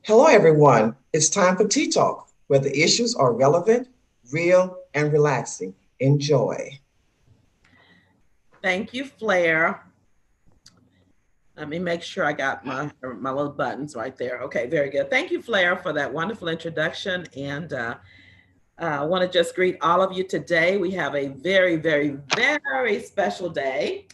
Hello, everyone. It's time for Tea Talk, where the issues are relevant, real, and relaxing. Enjoy. Thank you, Flair. Let me make sure I got my little buttons right there. Okay, very good. Thank you, Flair, for that wonderful introduction. And I want to just greet all of you today. We have a very, very, very special day.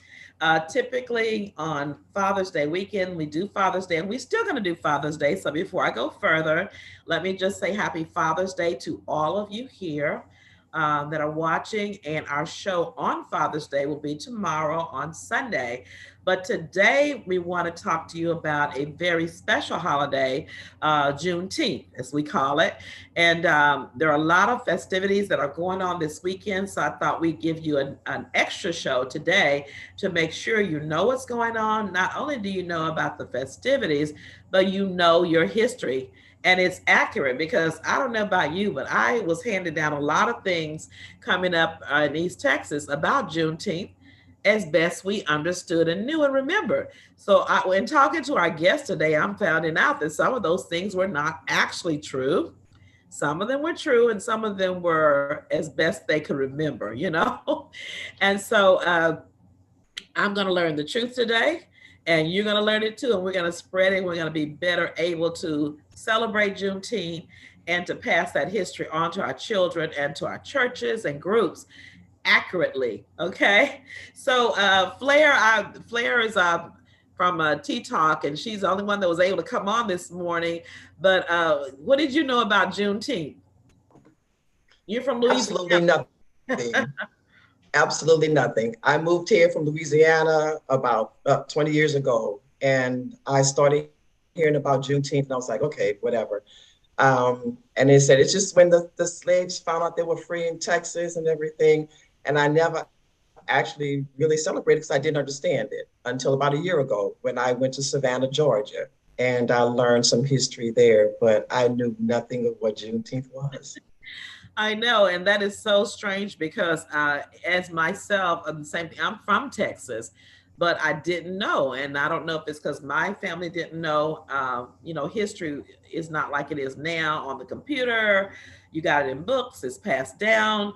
Typically on Father's Day weekend, we do Father's Day, and we're still going to do Father's Day. So before I go further, let me just say Happy Father's Day to all of you here that are watching. And our show on Father's Day will be tomorrow on Sunday. But today we want to talk to you about a very special holiday, Juneteenth, as we call it. And there are a lot of festivities that are going on this weekend. So I thought we'd give you an extra show today to make sure you know what's going on. Not only do you know about the festivities, but you know your history. And it's accurate because I don't know about you, but I was handed down a lot of things coming up in East Texas about Juneteenth as best we understood and knew and remembered. So, in talking to our guest today, I'm finding out that some of those things were not actually true. Some of them were true, and some of them were as best they could remember, you know? And so, I'm going to learn the truth today, and you're going to learn it too. And we're going to spread it. We're going to be better able to celebrate Juneteenth and to pass that history on to our children and to our churches and groups accurately. Okay. So Flair is from Tea Talk, and she's the only one that was able to come on this morning. But what did you know about Juneteenth? You're from Absolutely Louisiana. nothing. Absolutely nothing. I moved here from Louisiana about 20 years ago, and I started hearing about Juneteenth, and I was like, okay, whatever. And they said it's just when the slaves found out they were free in Texas and everything. And I never actually really celebrated because I didn't understand it until about a year ago when I went to Savannah, Georgia, and I learned some history there, but I knew nothing of what Juneteenth was. I know, and that is so strange because as myself, I'm the same thing. I'm from Texas, but I didn't know, and I don't know if it's because my family didn't know. History is not like it is now on the computer. You got it in books. It's passed down.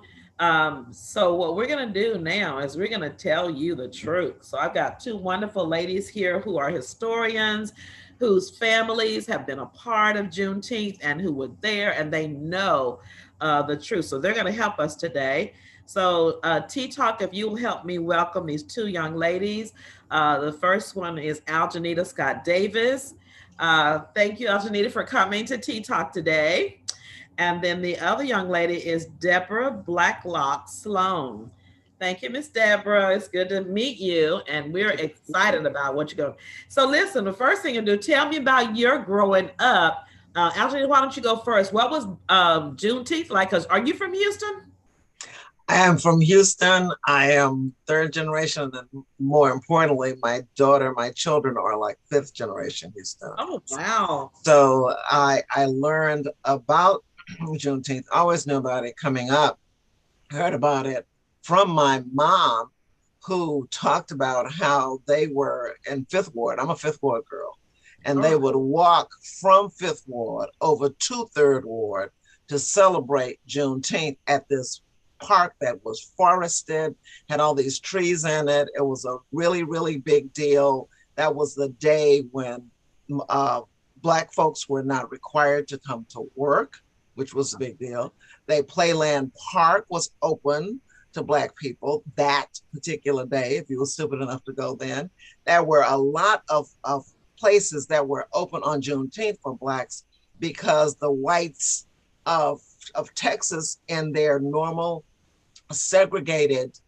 So what we're gonna do now is we're gonna tell you the truth. So I've got two wonderful ladies here who are historians, whose families have been a part of Juneteenth and who were there, and they know the truth. So they're going to help us today. So, Tea Talk, if you'll help me welcome these two young ladies. The first one is Aljanita Scott Davis. Thank you, Aljanita, for coming to Tea Talk today. And then the other young lady is Deborah Blacklock Sloan. Thank you, Miss Deborah. It's good to meet you, and we're excited about what you're going. So, listen. The first thing you do, tell me about your growing up. Algie, why don't you go first? What was Juneteenth like? Cause are you from Houston? I am from Houston. I am third generation, and more importantly, my daughter, my children are like fifth generation Oh, Houstonians. wow. So I learned about Juneteenth, always knew about it coming up, heard about it from my mom, who talked about how they were in Fifth Ward. I'm a Fifth Ward girl. And they Oh, would walk from Fifth Ward over to Third Ward to celebrate Juneteenth at this park that was forested, had all these trees in it. It was a really, really big deal. That was the day when uh, Black folks were not required to come to work, which was a big deal. Playland Park was open to Black people that particular day, if you were stupid enough to go then. There were a lot of places that were open on Juneteenth for Blacks because the whites of Texas, in their normal segregated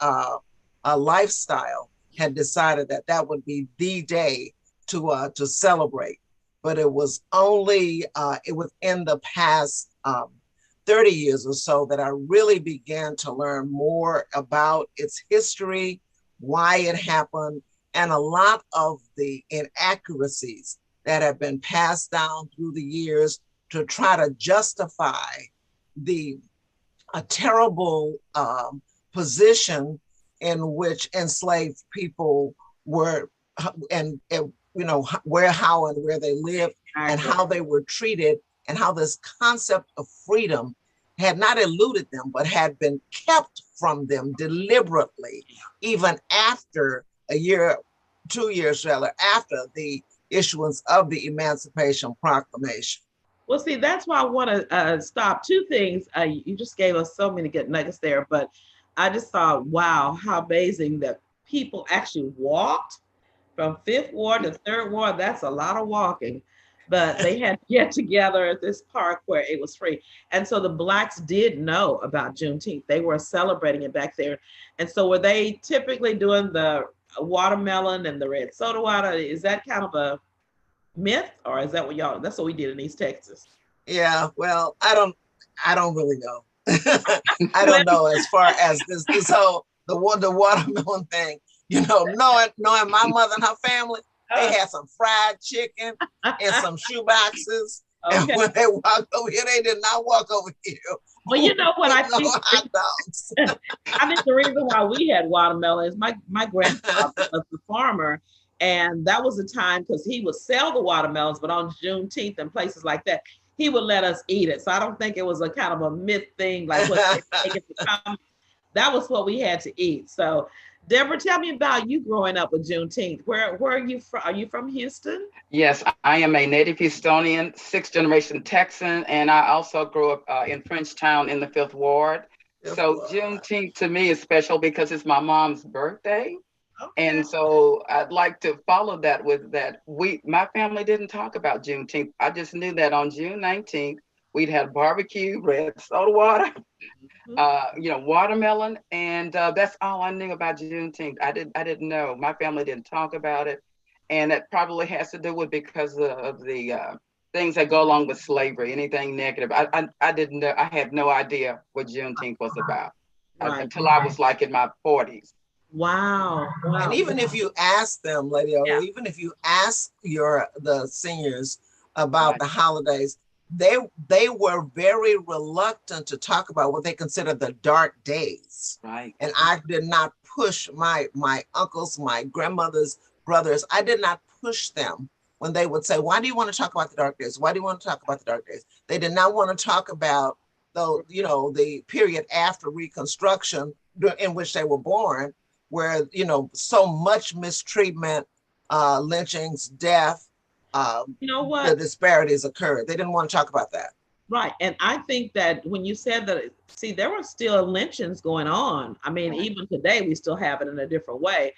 lifestyle, had decided that that would be the day to celebrate. But it was only within the past 30 years or so that I really began to learn more about its history, why it happened, and a lot of the inaccuracies that have been passed down through the years to try to justify the a terrible position in which enslaved people were and where, how, and where they lived, and how they were treated, and how this concept of freedom had not eluded them, but had been kept from them deliberately, even after a year, 2 years rather, after the issuance of the Emancipation Proclamation. Well, see, that's why I want to stop. Two things. You just gave us so many good nuggets there, but I just thought, wow, how amazing that people actually walked from Fifth Ward to Third Ward. That's a lot of walking, but they had to get together at this park where it was free. And so the Blacks did know about Juneteenth. They were celebrating it back there. And so were they typically doing the watermelon and the red soda water? Is that kind of a myth, or is that what y'all, that's what we did in East Texas? Yeah, well, I don't really know. I don't know as far as this whole the watermelon thing. Knowing my mother and her family, they had some fried chicken and some shoe boxes. Okay. And when they walked over here, they did not walk over here. Well, you know what I think? Hot dogs. I think the reason why we had watermelon is my grandfather was the farmer. And that was the time, because he would sell the watermelons, but on Juneteenth and places like that, he would let us eat it. So I don't think it was a kind of a myth thing, like what they take it to come. That was what we had to eat. So, Deborah, tell me about you growing up with Juneteenth. Where are you from? Are you from Houston? Yes, I am a native Houstonian, sixth generation Texan, and I also grew up in Frenchtown in the Fifth Ward. So Juneteenth to me is special because it's my mom's birthday. Okay. And so I'd like to follow that with that. My family didn't talk about Juneteenth. I just knew that on June 19th, we'd have barbecue, red soda water, watermelon, and that's all I knew about Juneteenth. I didn't know. My family didn't talk about it, and it probably has to do with because of the things that go along with slavery, anything negative. I didn't know. I had no idea what Juneteenth was about until I was like in my 40s. Wow. And even if you ask them, Lady O, even if you ask the seniors about the holidays, they were very reluctant to talk about what they consider the dark days. Right. And I did not push my uncles, my grandmother's brothers. I did not push them when they would say, "Why do you want to talk about the dark days? Why do you want to talk about the dark days?" They did not want to talk about the period after Reconstruction in which they were born, where so much mistreatment, lynchings, death, the disparities occurred. They didn't want to talk about that. Right. And I think that when you said that, see, there were still lynchings going on. I mean, even today we still have it in a different way,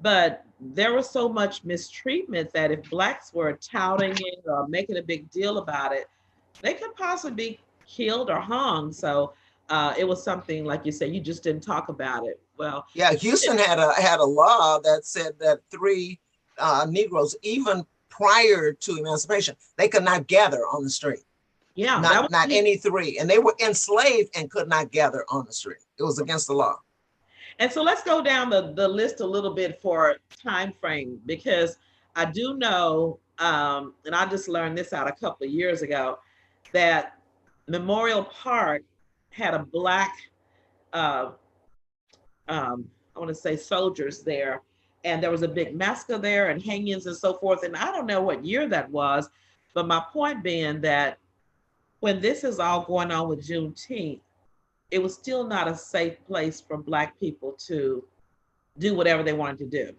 but there was so much mistreatment that if Blacks were touting it or making a big deal about it, they could possibly be killed or hung. So it was something, like you said, you just didn't talk about it. Well, yeah, Houston had a law that said that 3 Negroes, even prior to emancipation, they could not gather on the street. Yeah, not any 3, and they were enslaved and could not gather on the street. It was against the law. And so let's go down the list a little bit for time frame, because I do know, and I just learned this out a couple of years ago, that Memorial Park had a Black I want to say soldiers there, and there was a big massacre there and hangings and so forth. And I don't know what year that was, but my point being that when this is all going on with Juneteenth, it was still not a safe place for Black people to do whatever they wanted to do.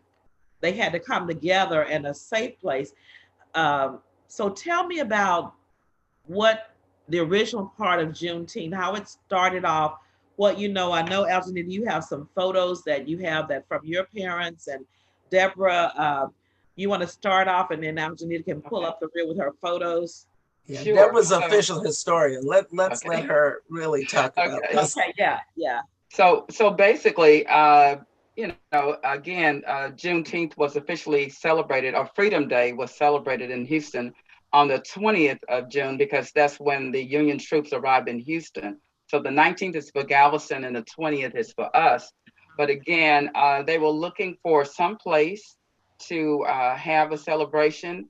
They had to come together in a safe place. So tell me about what the original part of Juneteenth, how it started off. I know, Aljanita, you have some photos that you have that from your parents, and Deborah, you want to start off, and then Aljanita can pull up the reel with her photos. Yeah, sure. Deborah's an official historian. Let's let her really talk about this. Okay, yeah. So basically, again, Juneteenth was officially celebrated, or Freedom Day was celebrated in Houston on the 20th of June, because that's when the Union troops arrived in Houston. So the 19th is for Galveston and the 20th is for us. But again, they were looking for some place to have a celebration.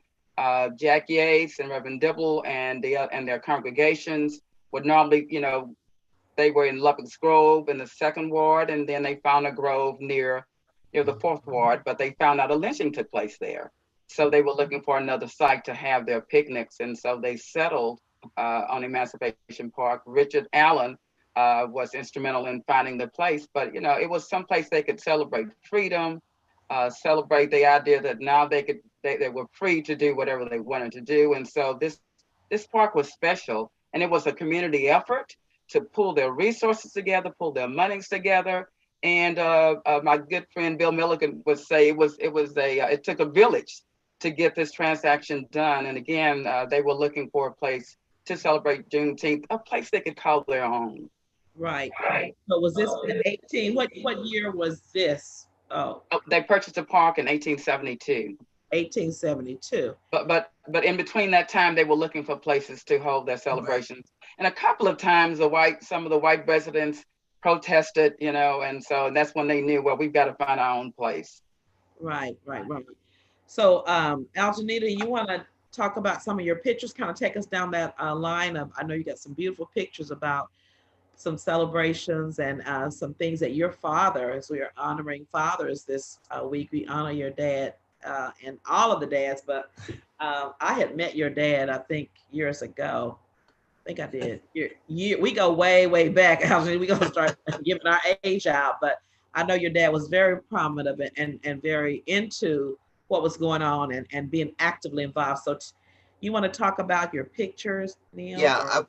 Jack Yates and Reverend Dibble and their congregations would normally, they were in Lubbock's Grove in the 2nd Ward, and then they found a grove near the 4th Ward, but they found out a lynching took place there. So they were looking for another site to have their picnics. And so they settled on Emancipation Park. Richard Allen was instrumental in finding the place, but it was someplace they could celebrate freedom, celebrate the idea that now they were free to do whatever they wanted to do. And so this park was special, and it was a community effort to pull their resources together, pull their monies together. And my good friend Bill Milligan would say it took a village to get this transaction done. And again, they were looking for a place to celebrate Juneteenth, a place they could call their own. Right. So was this in 18? What year was this? Oh, They purchased a park in 1872. 1872. But in between that time, they were looking for places to hold their celebrations. Right. And a couple of times, some of the white residents protested, and so that's when they knew, well, we've got to find our own place. Right. So, Aljanita, you want to talk about some of your pictures, kind of take us down that line of, I know you got some beautiful pictures about some celebrations and some things that your father, as we are honoring fathers this week, we honor your dad and all of the dads, but I had met your dad, I think, years ago. I think I did. We go way, way back. We're going to start giving our age out, but I know your dad was very prominent and very into what was going on and being actively involved. So you want to talk about your pictures, Neil? Yeah,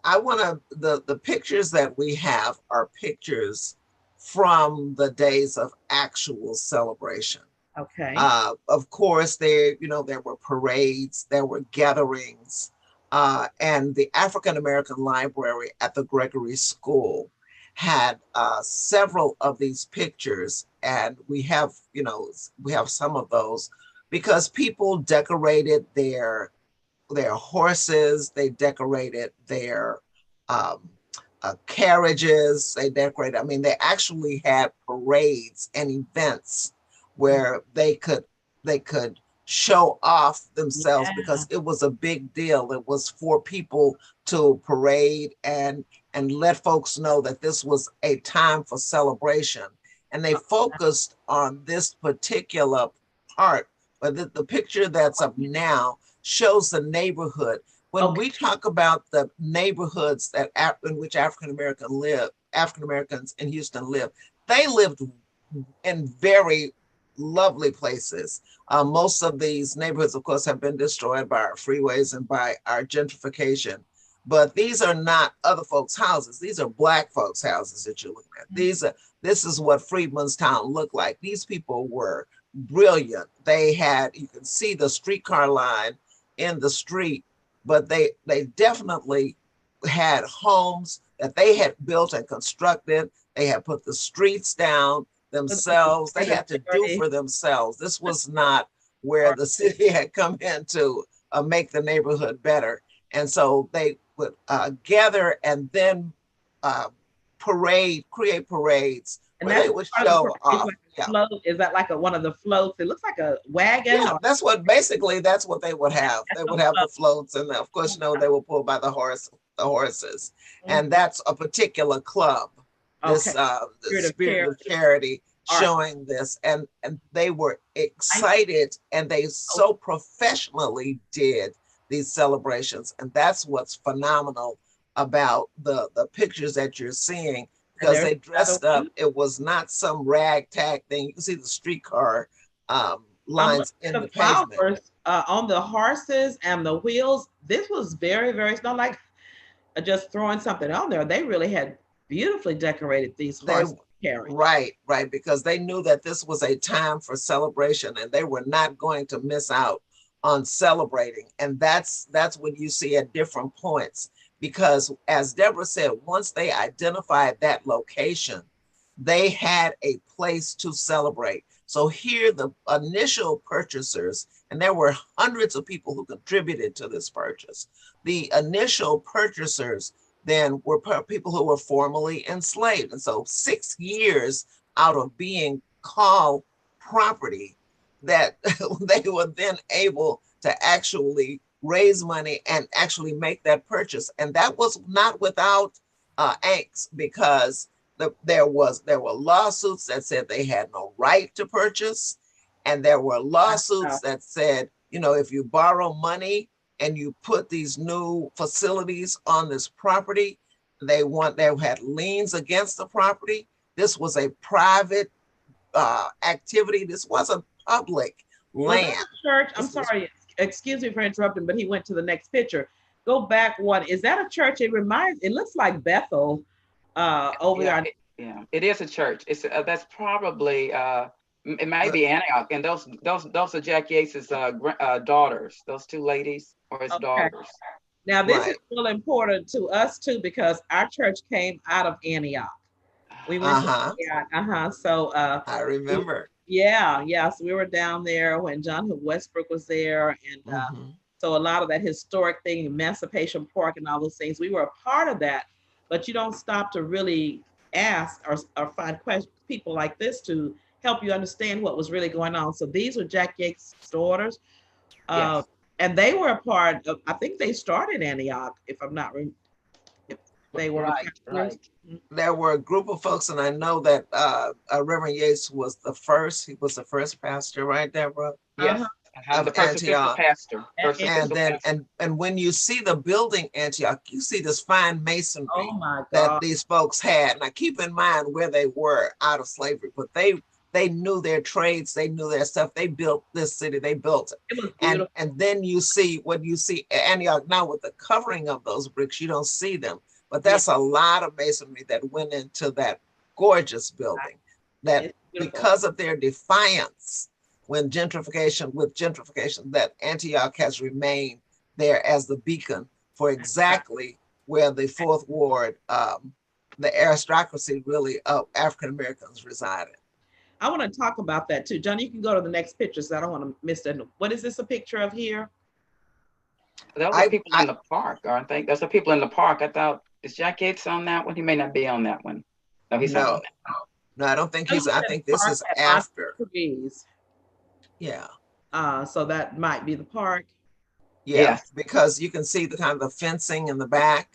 I want to, the pictures that we have are pictures from the days of actual celebration. Okay. Of course, there were parades, there were gatherings, and the African American Library at the Gregory School had several of these pictures, and we have some of those because people decorated their horses, they decorated their carriages, they decorated. I mean, they actually had parades and events where they could show off themselves because it was a big deal. It was for people to parade and let folks know that this was a time for celebration. And they focused on this particular part, but the picture that's up now shows the neighborhood. When we talk about the neighborhoods in which African Americans in Houston live, they lived in very lovely places. Most of these neighborhoods, of course, have been destroyed by our freeways and by our gentrification. But these are not other folks' houses. These are Black folks' houses that you're looking at. This is what Freedmanstown looked like. These people were brilliant. They had, you can see the streetcar line in the street, but they definitely had homes that they had built and constructed. They had put the streets down themselves. They had to do for themselves. This was not where the city had come in to make the neighborhood better. And so they would gather and then create parades where they would show off. Float. Is that like one of the floats? It looks like a wagon. Yeah, that's what they would have. They would have the floats, and of course, they were pulled by the horses. Mm-hmm. And that's a particular club. This the Spirit of Charity showing this, and they were excited, and they so professionally did these celebrations, and that's what's phenomenal about the pictures that you're seeing, because they dressed up. It was not some ragtag thing. You can see the streetcar lines in the pavement. On the horses and the wheels, this was very, very, it's not like just throwing something on there. They really had beautifully decorated these horses. Right, because they knew that this was a time for celebration, and they were not going to miss out on celebrating. And that's when you see at different points, because as Deborah said, once they identified that location, they had a place to celebrate. So here the initial purchasers, and there were hundreds of people who contributed to this purchase. The initial purchasers then were people who were formerly enslaved. And so 6 years out of being called property, that they were then able to actually raise money and actually make that purchase. And that was not without angst, because there were lawsuits that said they had no right to purchase. And there were lawsuits that said, you know, if you borrow money and you put these new facilities on this property, they had liens against the property. This was a private activity. This wasn't public land. Church, I'm sorry, excuse me for interrupting, but he went to the next picture. Go back one. Is that a church? It looks like Bethel over there. Yeah, it is a church. It's that's probably it might be Antioch, and those are Jack Yates's daughters. Those two ladies or his daughters. Now this is really important to us too, because our church came out of Antioch. We went to Antioch. So I remember. So we were down there when John Hood Westbrook was there, and so a lot of that historic thing, Emancipation Park, and all those things. We were a part of that, but you don't stop to really ask or find people like this to help you understand what was really going on. So these were Jack Yates' daughters, and they were a part of. I think they started Antioch, if I'm not wrong. They were right. There were a group of folks, and I know that Reverend Yates was the first. He was the first pastor, right, Deborah? Yes. Of Antioch. Pastor. And when you see the building Antioch, you see this fine masonry that these folks had. Now keep in mind where they were out of slavery, but they knew their trades, they knew their stuff. They built this city, they built it. And then you see what you see Antioch now with the covering of those bricks, you don't see them. But that's a lot of masonry that went into that gorgeous building. That because of their defiance with gentrification, that Antioch has remained there as the beacon for exactly where the Fourth Ward, the aristocracy really of African Americans resided. I want to talk about that too. John, you can go to the next picture, so I don't want to miss that. What is this a picture of here? Those are people in the park, aren't they? Those are people in the park. I thought, is Jack Yates on that one? He may not be on that one. No, he's not on that. No, I don't think he's. I think this is after. Yeah. So that might be the park. Yeah, because you can see the kind of the fencing in the back.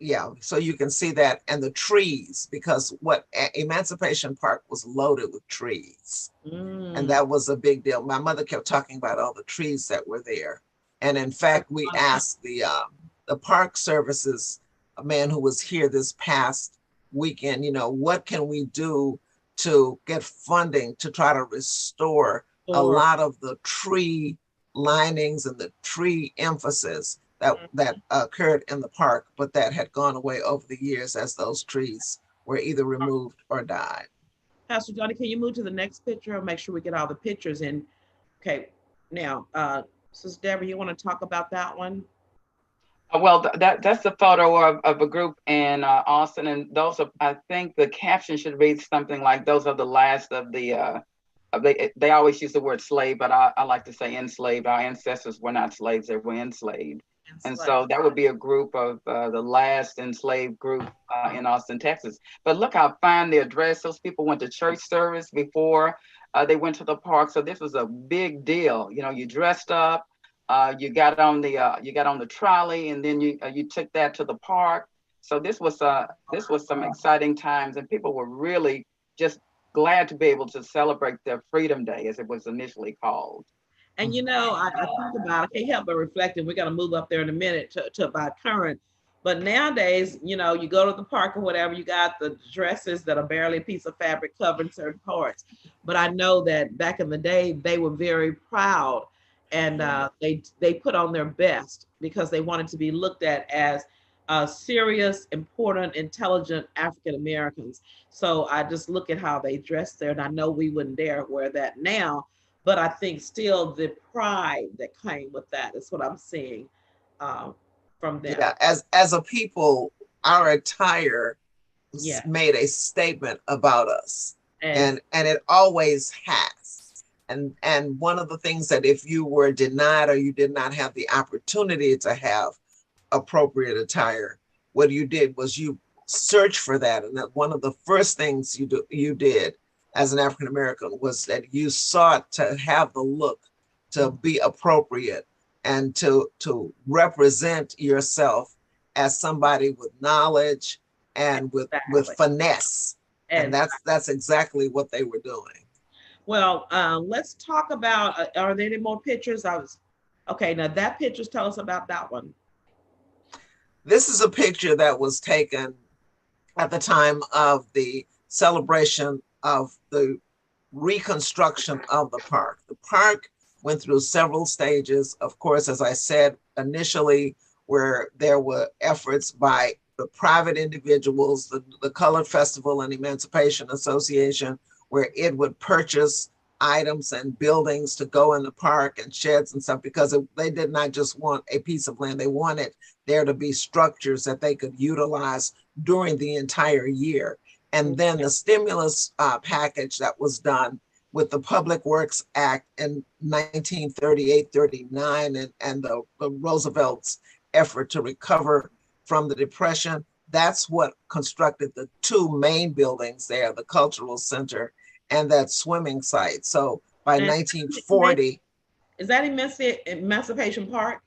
Yeah, so you can see that, and the trees, because what Emancipation Park was loaded with trees, and that was a big deal. My mother kept talking about all the trees that were there, and in fact, we asked the park services, a man who was here this past weekend, you know, what can we do to get funding to try to restore a lot of the tree linings and the tree emphasis that occurred in the park, but that had gone away over the years as those trees were either removed or died. Pastor Johnny, can you move to the next picture and make sure we get all the pictures in? Okay, now, Sister Deborah, you want to talk about that one? Well, that's the photo of a group in Austin, and those are, I think the caption should read something like, those are the last of the, they always use the word slave, but I like to say enslaved. Our ancestors were not slaves, they were enslaved. And so that would be a group of the last enslaved group in Austin, Texas. But look how fine their dress. Those people went to church service before they went to the park. So this was a big deal. You know, you dressed up, you got on the trolley, and then you took that to the park. So this was some exciting times, and people were really just glad to be able to celebrate their Freedom Day, as it was initially called. And you know, I think about, I can't help but reflect, and we're going to move up there in a minute to about current. But nowadays, you know, you go to the park or whatever, you got the dresses that are barely a piece of fabric covering certain parts. But I know that back in the day, they were very proud, and they put on their best because they wanted to be looked at as serious, important, intelligent African Americans. So I just look at how they dress there, and I know we wouldn't dare wear that now. But I think still the pride that came with that is what I'm seeing from them. Yeah, as a people, our attire made a statement about us, and it always has. And one of the things that if you were denied or you did not have the opportunity to have appropriate attire, what you did was you searched for that, and that one of the first things you did as an African American was that you sought to have the look to be appropriate and to represent yourself as somebody with knowledge and with finesse. And that's exactly what they were doing. Well, let's talk about, are there any more pictures? Okay, now that pictures, tell us about that one. This is a picture that was taken at the time of the celebration of the reconstruction of the park. The park went through several stages. Of course, as I said, initially, where there were efforts by the private individuals, the Colored Festival and Emancipation Association, where it would purchase items and buildings to go in the park and sheds and stuff, because they did not just want a piece of land. They wanted there to be structures that they could utilize during the entire year. And then the stimulus package that was done with the Public Works Act in 1938-39 and the Roosevelt's effort to recover from the Depression, that's what constructed the two main buildings there, the Cultural Center and that swimming site. So by 1940. Is that Emancipation Park?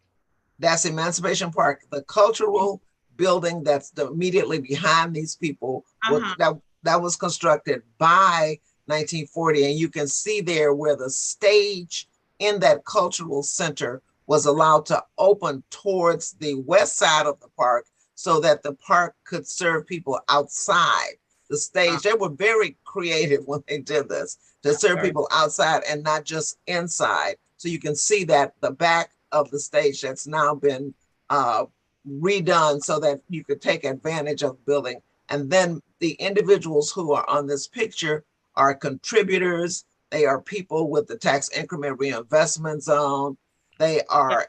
That's Emancipation Park. The cultural building that's immediately behind these people, that was constructed by 1940. And you can see there where the stage in that cultural center was allowed to open towards the west side of the park so that the park could serve people outside the stage. They were very creative when they did this, to serve people outside and not just inside. So you can see that the back of the stage that's now been redone so that you could take advantage of the building. And then the individuals who are on this picture are contributors. They are people with the tax increment reinvestment zone. They are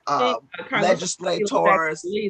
legislators.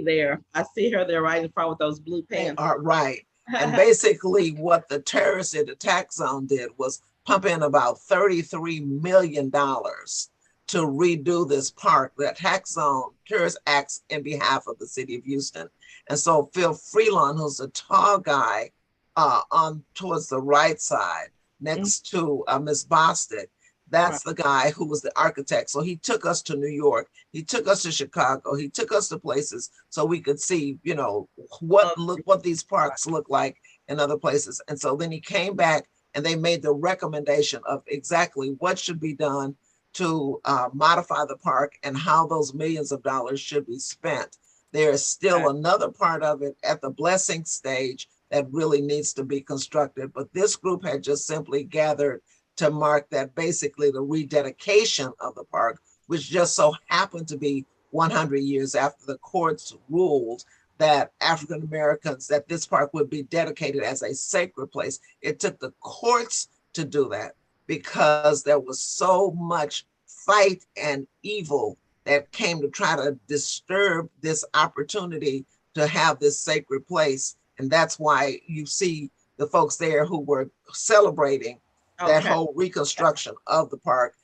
There, I see her there right in front with those blue pants. Right. And basically what the terrorists in the tax zone did was pump in about $33 million to redo this park. The tax zone, terrorist acts in behalf of the city of Houston. And so Phil Freelon, who's a tall guy on towards the right side, next to Ms. Bostic, that's the guy who was the architect. So he took us to New York. He took us to Chicago. He took us to places so we could see, you know, what these parks look like in other places. And so then he came back and they made the recommendation of exactly what should be done to modify the park and how those millions of dollars should be spent. There is still another part of it at the blessing stage that really needs to be constructed. But this group had just simply gathered to mark that basically the rededication of the park, which just so happened to be 100 years after the courts ruled that African Americans, that this park would be dedicated as a sacred place. It took the courts to do that because there was so much fight and evil that came to try to disturb this opportunity to have this sacred place. And that's why you see the folks there who were celebrating that whole reconstruction of the park.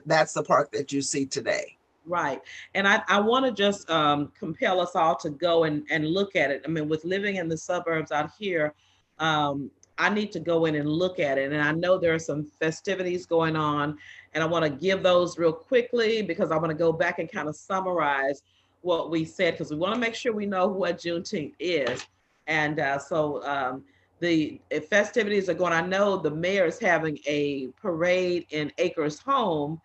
That's the park that you see today. Right. And I want to just compel us all to go and look at it. I mean, with living in the suburbs out here, I need to go in and look at it. And I know there are some festivities going on, and I want to give those real quickly because I want to go back and kind of summarize what we said, because we want to make sure we know what Juneteenth is. And so the festivities are going. I know the mayor is having a parade in Acres Home.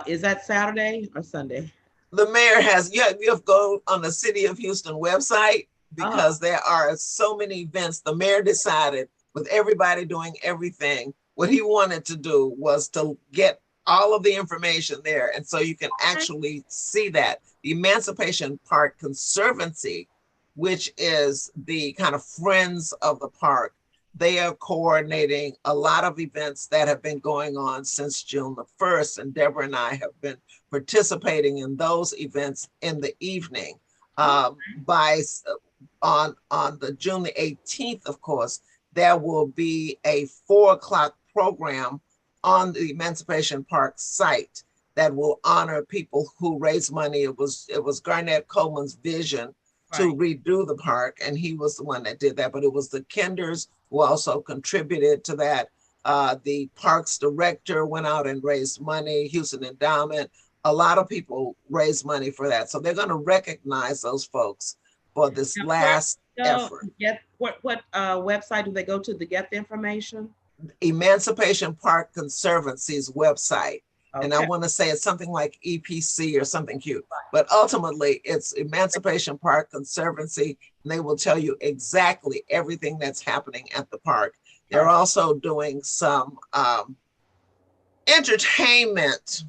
Is that Saturday or Sunday? The mayor has, you have to go on the City of Houston website because there are so many events. The mayor decided, with everybody doing everything, what he wanted to do was to get all of the information there. And so you can actually see that. The Emancipation Park Conservancy, which is the kind of friends of the park, they are coordinating a lot of events that have been going on since June the 1st. And Deborah and I have been participating in those events in the evening. On the June the 18th, of course, there will be a 4 o'clock program on the Emancipation Park site that will honor people who raise money. It was Garnett Coleman's vision to redo the park, and he was the one that did that, but it was the Kenders who also contributed to that. The parks director went out and raised money, Houston Endowment, a lot of people raised money for that. So they're gonna recognize those folks for this last effort. What website do they go to get the information? Emancipation Park Conservancy's website. Okay. And I want to say it's something like EPC or something cute, but ultimately it's Emancipation Park Conservancy, and they will tell you exactly everything that's happening at the park. They're also doing some entertainment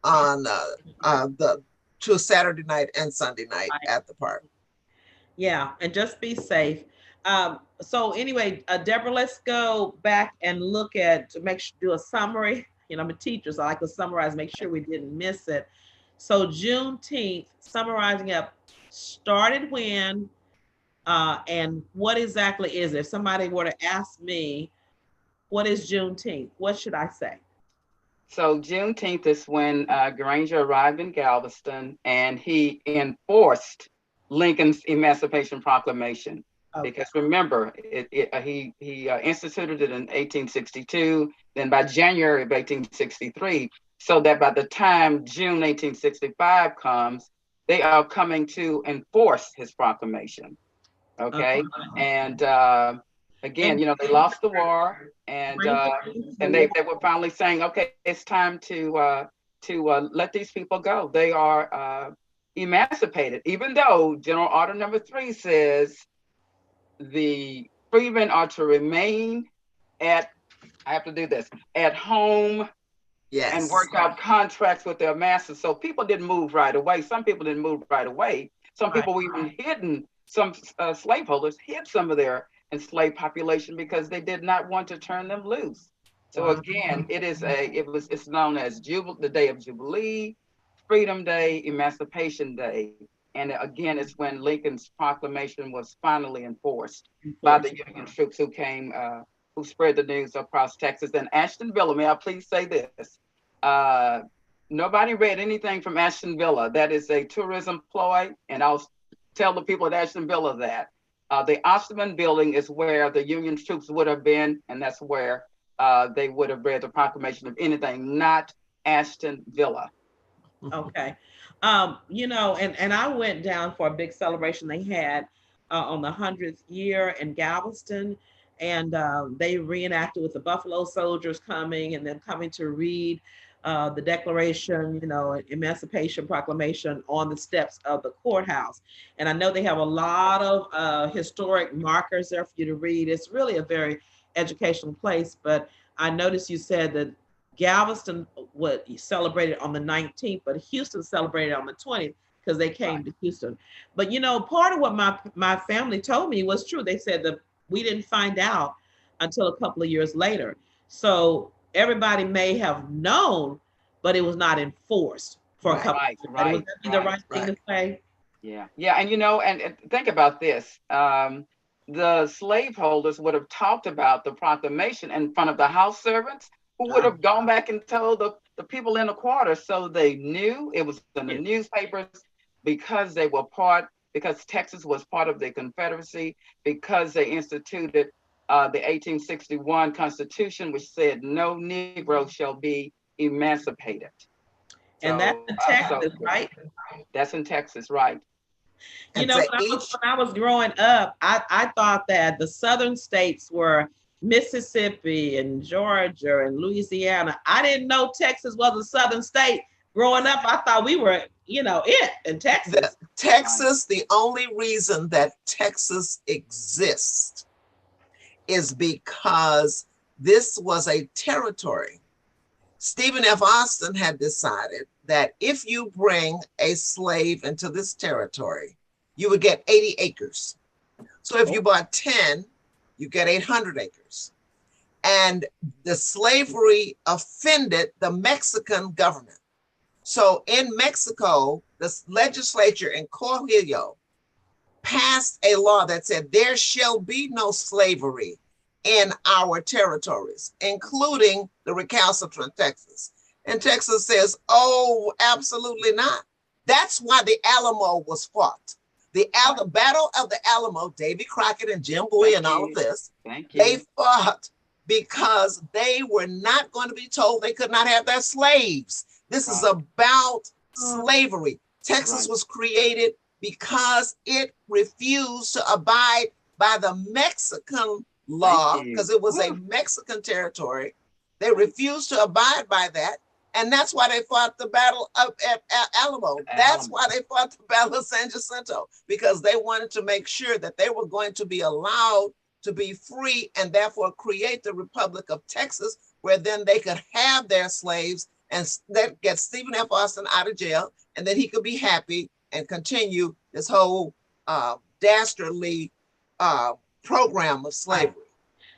on the Saturday night and Sunday night at the park. Yeah, and just be safe. So anyway, Deborah, let's go back and look at, to make sure, do a summary. You know, I'm a teacher, so I like to summarize, make sure we didn't miss it. So Juneteenth, summarizing up, started when, and what exactly is it? If somebody were to ask me, what is Juneteenth? What should I say? So Juneteenth is when Granger arrived in Galveston and he enforced Lincoln's Emancipation Proclamation. Okay. Because remember, he instituted it in 1862. Then by January of 1863, so that by the time June 1865 comes, they are coming to enforce his proclamation. Okay, and again, you know, they lost the war, and they were finally saying, okay, it's time to let these people go. They are emancipated, even though General Order Number 3 says the freedmen are to remain at, I have to do this, at home. Yes. And work out contracts with their masters. So people didn't move right away. Some people didn't move right away. Some people were even hidden. Some slaveholders hid some of their enslaved population because they did not want to turn them loose. So again, it's known as the Day of Jubilee, Freedom Day, Emancipation Day. And again, it's when Lincoln's proclamation was finally enforced by the Union troops who came, who spread the news across Texas. And Ashton Villa, may I please say this? Nobody read anything from Ashton Villa. That is a tourism ploy, and I'll tell the people at Ashton Villa that. The Osterman building is where the Union troops would have been, and that's where they would have read the proclamation of anything, not Ashton Villa. Okay. You know, and I went down for a big celebration they had on the 100th year in Galveston, and they reenacted with the Buffalo Soldiers coming and then coming to read the Declaration, you know, Emancipation Proclamation on the steps of the courthouse. And I know they have a lot of historic markers there for you to read. It's really a very educational place, but I noticed you said that Galveston celebrated on the 19th, but Houston celebrated on the 20th because they came to Houston. But you know, part of what my family told me was true. They said that we didn't find out until a couple of years later. So everybody may have known, but it was not enforced for a couple of years. Would that be the right thing to say? Yeah, yeah, and you know, and think about this. The slaveholders would have talked about the proclamation in front of the house servants, who would have gone back and told the people in the quarter, so they knew it was in the newspapers, because they were because Texas was part of the Confederacy, because they instituted the 1861 Constitution, which said no Negro shall be emancipated. And that's in Texas, right? That's in Texas, right? You know, when I was growing up, I thought that the southern states were Mississippi and Georgia and Louisiana. I didn't know Texas was a southern state. Growing up, I thought we were, you know, in Texas. Texas, the only reason that Texas exists is because this was a territory. Stephen F. Austin had decided that if you bring a slave into this territory, you would get 80 acres. So if you bought 10, you get 800 acres. And the slavery offended the Mexican government. So in Mexico, the legislature in Cornelio passed a law that said there shall be no slavery in our territories, including the recalcitrant Texas. And Texas says, oh, absolutely not. That's why the Alamo was fought. The Battle of the Alamo, Davy Crockett and Jim Bowie and all of this, they fought because they were not going to be told they could not have their slaves. This is about slavery. Texas was created because it refused to abide by the Mexican law because it was a Mexican territory. They refused to abide by that. And that's why they fought the battle of at Alamo. That's why they fought the battle of San Jacinto, because they wanted to make sure that they were going to be allowed to be free and therefore create the Republic of Texas, where then they could have their slaves and that get Stephen F. Austin out of jail. And then he could be happy and continue this whole dastardly program of slavery.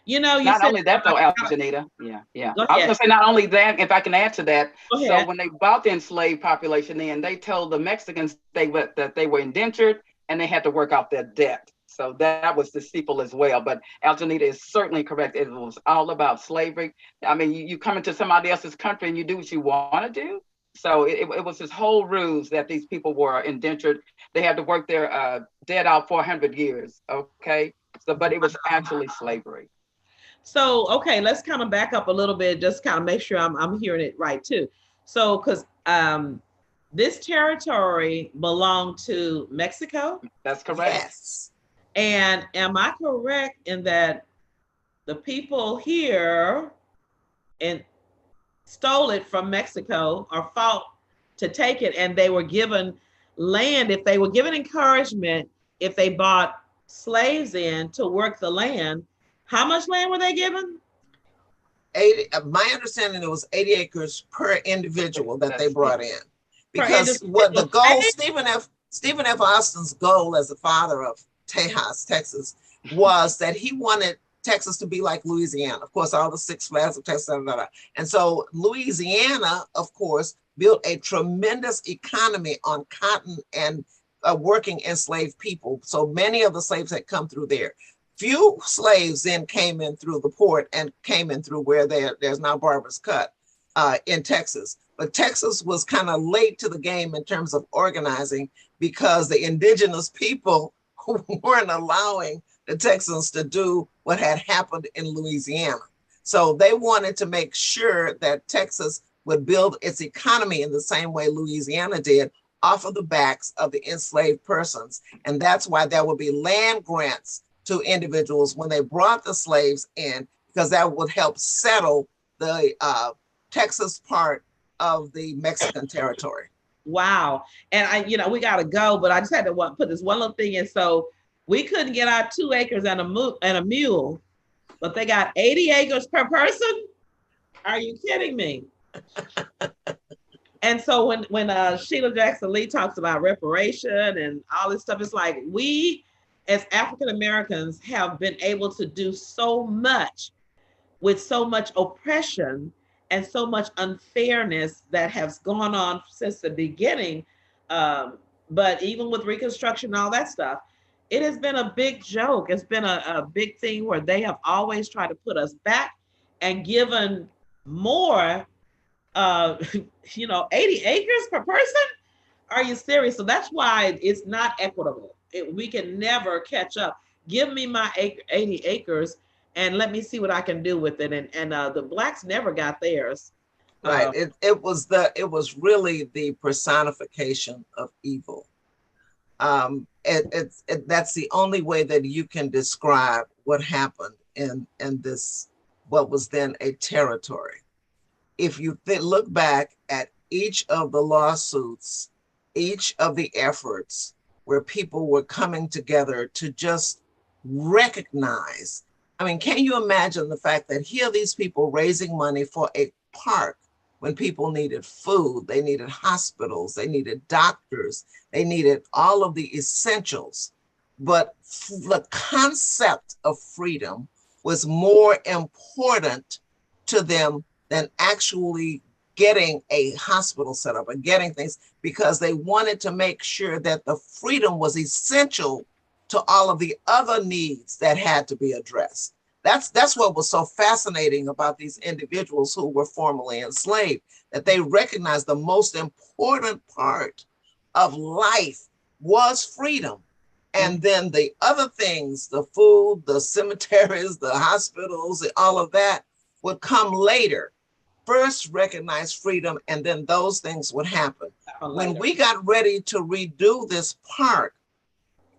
You know, you not said, only that though, Aljanita. Yeah. Go I was ahead. gonna say not only that, if I can add to that. Go So ahead. when they brought the enslaved population in, they told the Mexicans that they were indentured and they had to work out their debt. So that was deceitful as well. But Aljanita is certainly correct. It was all about slavery. I mean, you come into somebody else's country and you do what you want to do. So it was this whole ruse that these people were indentured. They had to work their debt out for 100 years. Okay. So, but it was actually slavery. So, okay, let's kind of back up a little bit, just kind of make sure I'm hearing it right too. So, because this territory belonged to Mexico. That's correct. Yes. And am I correct in that the people here and stole it from Mexico or fought to take it, and they were given land, if they were given encouragement, if they bought slaves in to work the land, how much land were they given? 80, my understanding, it was 80 acres per individual that they brought in. Because what the goal, Stephen F. Austin's goal as the father of Tejas, Texas, was that he wanted Texas to be like Louisiana. Of course, all the Six Flags of Texas, and so Louisiana, of course, built a tremendous economy on cotton and working enslaved people. So many of the slaves had come through there. Few slaves then came in through the port and came in through where there's now Barber's Cut in Texas. But Texas was kind of late to the game in terms of organizing, because the indigenous people weren't allowing the Texans to do what had happened in Louisiana. So they wanted to make sure that Texas would build its economy in the same way Louisiana did, off of the backs of the enslaved persons. And that's why there would be land grants to individuals when they brought the slaves in, because that would help settle the Texas part of the Mexican territory. Wow. And we got to go, but I just had to put this one little thing in. So we couldn't get our 2 acres and a mule, but they got 80 acres per person. Are you kidding me? And so when Sheila Jackson Lee talks about reparation and all this stuff, it's like we as African Americans have been able to do so much with so much oppression and so much unfairness that has gone on since the beginning. But even with Reconstruction and all that stuff, it has been a big joke. It's been a big thing where they have always tried to put us back and given more, 80 acres per person? Are you serious? So that's why it's not equitable. We can never catch up. Give me my 80 acres and let me see what I can do with it. And the Blacks never got theirs. Right. It was really the personification of evil. That's the only way that you can describe what happened in this, what was then a territory. If you look back at each of the lawsuits, each of the efforts where people were coming together to just recognize, I mean, can you imagine the fact that here are these people raising money for a park when people needed food, they needed hospitals, they needed doctors, they needed all of the essentials. But the concept of freedom was more important to them than actually getting a hospital set up and getting things, because they wanted to make sure that the freedom was essential to all of the other needs that had to be addressed. That's what was so fascinating about these individuals who were formerly enslaved, that they recognized the most important part of life was freedom. And then the other things, the food, the cemeteries, the hospitals, all of that would come later. First recognize freedom, and then those things would happen. When we got ready to redo this park,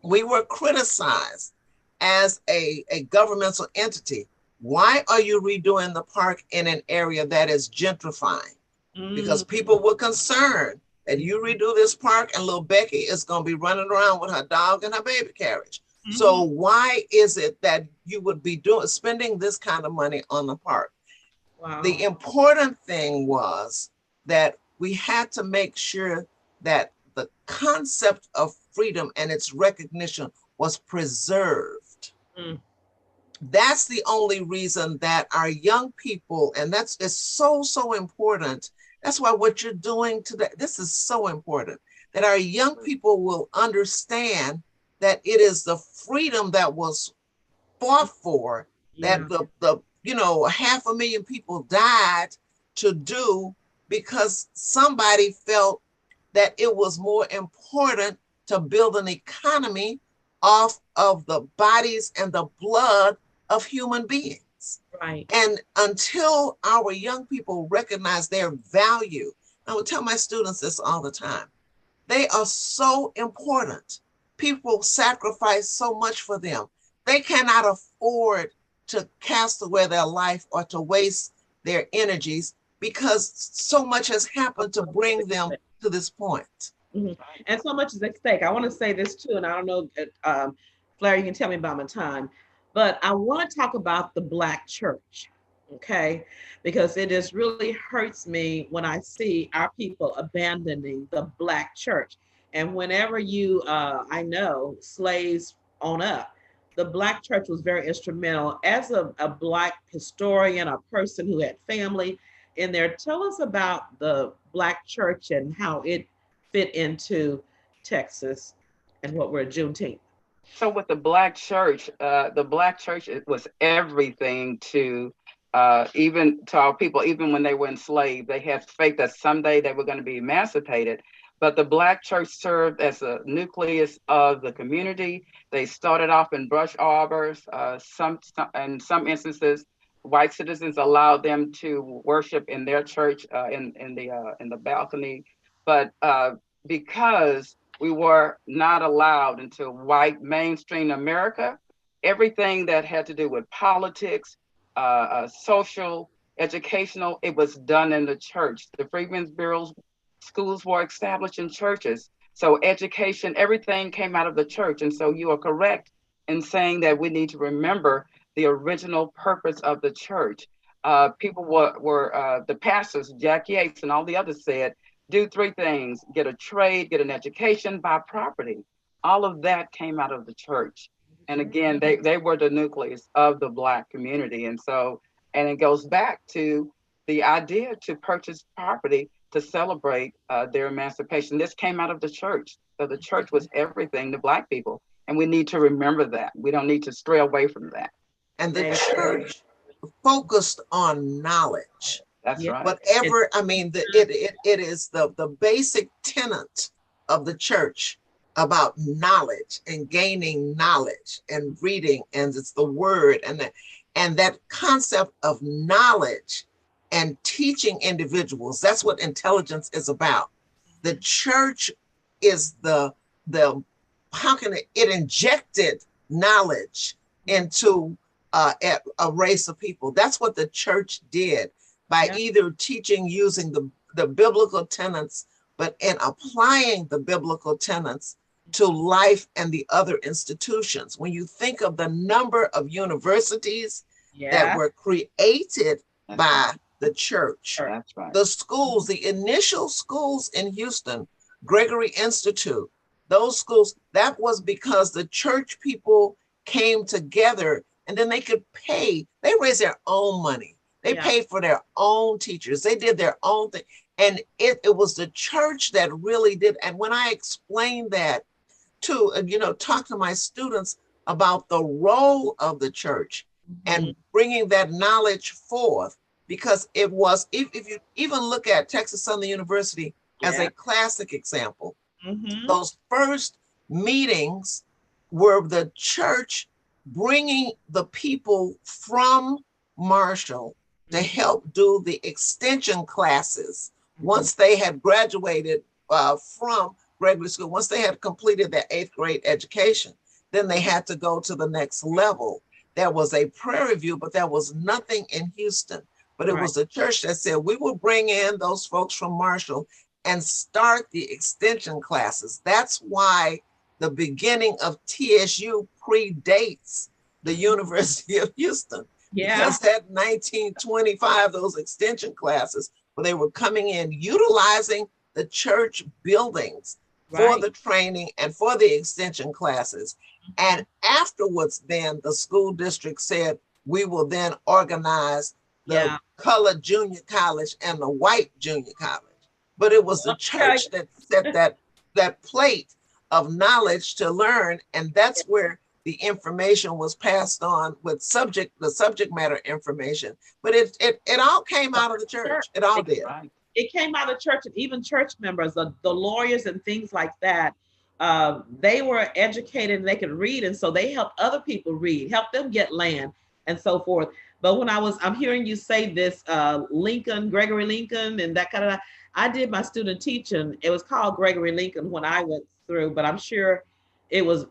we were criticized as a governmental entity, why are you redoing the park in an area that is gentrifying? Because people were concerned that you redo this park and little Becky is going to be running around with her dog and her baby carriage. So why is it that you would be spending this kind of money on the park? Wow. The important thing was that we had to make sure that the concept of freedom and its recognition was preserved. That's the only reason that our young people, and that's is so important. That's why what you're doing today, this is so important, that our young people will understand that it is the freedom that was fought for, that the 500,000 people died to do, because somebody felt that it was more important to build an economy off of the bodies and the blood of human beings. Right. And until our young people recognize their value, I would tell my students this all the time, they are so important. People sacrifice so much for them. They cannot afford to cast away their life or to waste their energies, because so much has happened to bring them to this point. And so much is at stake. I want to say this too, and I don't know, Flair, you can tell me about my time, but I want to talk about the Black church, okay? Because it just really hurts me when I see our people abandoning the Black church. And whenever I know, slaves on up, the Black church was very instrumental. As a Black historian, a person who had family in there, tell us about the Black church and how it fit into Texas and what we're Juneteenth. So with the Black church, it was everything to even to our people. Even when they were enslaved, they had faith that someday they were going to be emancipated. But the Black church served as a nucleus of the community. They started off in brush arbors. In some instances, white citizens allowed them to worship in their church in the balcony. But because we were not allowed into white mainstream America, everything that had to do with politics, social, educational, it was done in the church. The Freedmen's Bureau's schools were established in churches. So education, everything came out of the church. And so you are correct in saying that we need to remember the original purpose of the church. People were the pastors, Jack Yates and all the others said, do three things: get a trade, get an education, buy property. All of that came out of the church. And again, they were the nucleus of the Black community. And it goes back to the idea to purchase property to celebrate their emancipation. This came out of the church. So the church was everything to Black people. And we need to remember that. We don't need to stray away from that. And the church focused on knowledge. That's right. Whatever, it is the basic tenet of the church about knowledge and gaining knowledge and reading, and it's the word, and that concept of knowledge and teaching individuals. That's what intelligence is about. The church is it injected knowledge into a race of people. That's what the church did by either teaching using the biblical tenets, but in applying the biblical tenets to life and the other institutions. When you think of the number of universities that were created by the church, that's right. The schools, the initial schools in Houston, Gregory Institute, those schools, that was because the church people came together, and then they could pay. They raised their own money. They paid for their own teachers. They did their own thing. And it was the church that really did. And when I explained that to, talk to my students about the role of the church and bringing that knowledge forth, because it was, if you even look at Texas Southern University as a classic example, those first meetings were the church bringing the people from Marshall to help do the extension classes once they had graduated from Gregory School, once they had completed their 8th grade education. then they had to go to the next level. There was a Prairie View, but there was nothing in Houston. But it was the church that said, we will bring in those folks from Marshall and start the extension classes. That's why the beginning of TSU predates the University of Houston. Yeah. Because that 1925, those extension classes, where they were coming in utilizing the church buildings for the training and for the extension classes. And afterwards, then the school district said, we will then organize the colored junior college and the white junior college. But it was the church that set that plate of knowledge to learn. And that's where the information was passed on with the subject matter information. But it all came out of the church. It all did. It came out of church, and even church members, the lawyers and things like that, they were educated and they could read. And so they helped other people read, help them get land and so forth. But when I'm hearing you say this, Lincoln, Gregory Lincoln, and that kind of, I did my student teaching. It was called Gregory Lincoln when I went through, but I'm sure it was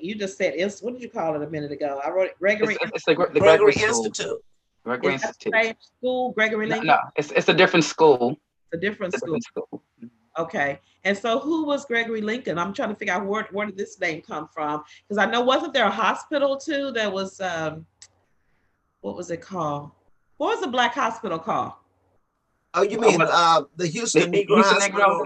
you just said, what did you call it a minute ago? I wrote it, Gregory. It's the Gregory Institute. Gregory Institute. Same school, Gregory Lincoln? No, it's a different school. It's a different school. Okay. And so who was Gregory Lincoln? I'm trying to figure out where did this name come from? Because I know, wasn't there a hospital too that was, what was it called? What was the Black hospital called? Oh, you mean the Houston Negro Hospital?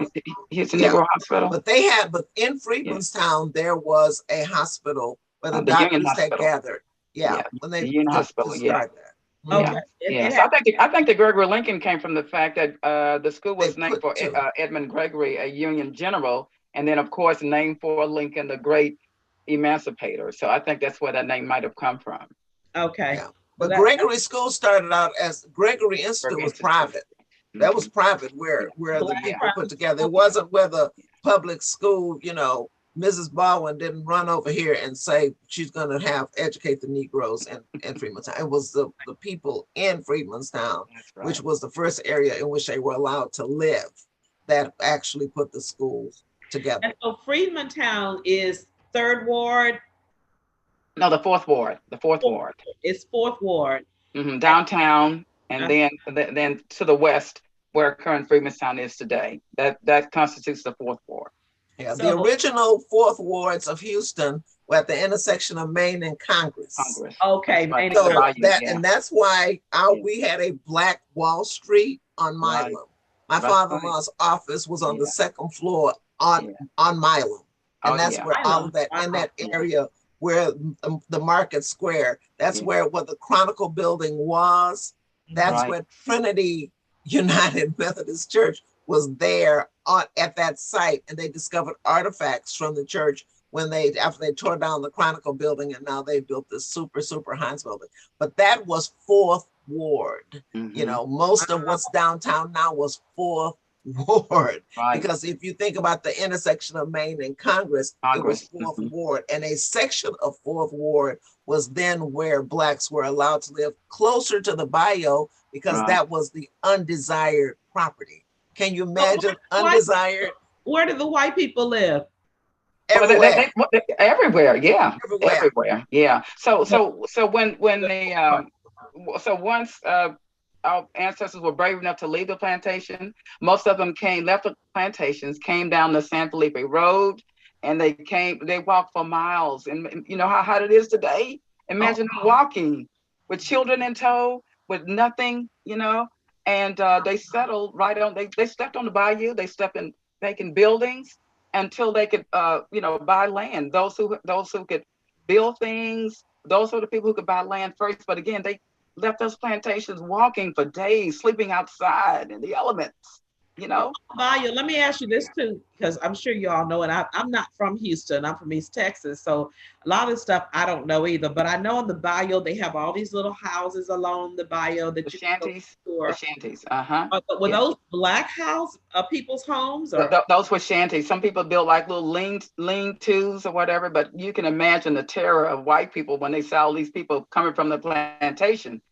Houston Negro Hospital. But in Freedmanstown, there was a hospital where the doctors had gathered. Yeah, when they the Union Hospital, started that. Okay. So I think that Gregory Lincoln came from the fact that the school was named for Edmund Gregory, a Union general, and then of course named for Lincoln, the great emancipator. So I think that's where that name might have come from. Okay. Yeah. But Gregory School started out as Gregory Institute was private. That was private where the people put together. It wasn't where the public school, Mrs. Baldwin didn't run over here and say she's going to educate the Negroes in Freedmanstown. It was the people in Freedmanstown, which was the first area in which they were allowed to live, that actually put the schools together. And so Freedmanstown is 3rd Ward? No, the 4th Ward. The 4th Ward. It's 4th Ward. Mm-hmm. Downtown, and then to the west, where current Freedmanstown is today. That constitutes the 4th Ward. Yeah, the original 4th wards of Houston were at the intersection of Main and Congress. Okay, Main and that's why we had a Black Wall Street on Milam. My father-in-law's office was on the 2nd floor on Milam. And that's where all of that, in that area where the Market Square, that's where the Chronicle building was. That's where Trinity United Methodist Church was there at that site, and they discovered artifacts from the church after they tore down the Chronicle building, and now they built this super Heinz building. But that was 4th Ward. Most of what's downtown now was 4th Ward, because if you think about the intersection of Main and Congress, it was 4th Ward, and a section of 4th Ward was then where Blacks were allowed to live closer to the bayou, because that was the undesired property. Can you imagine undesired? Where did the white people live? Everywhere. Everywhere, yeah. Everywhere, yeah. So when they once our ancestors were brave enough to leave the plantation, most of them left the plantations, came down the San Felipe Road, and they walked for miles. And you know how hot it is today? Imagine walking with children in tow, with nothing, and they settled right on, they stepped on the bayou, they stepped in vacant buildings until they could, buy land. Those who could build things, those were the people who could buy land first. But again, they left those plantations walking for days, sleeping outside in the elements, Bayou, let me ask you this too, because I'm sure you all know it. I'm not from Houston, I'm from East Texas. So a lot of this stuff I don't know either, but I know in the bayou, they have all these little houses along the bayou that the shanties. The shanties, were those Black people's homes? Or? Those were shanties. Some people built like little lean-tos or whatever, but you can imagine the terror of white people when they saw all these people coming from the plantation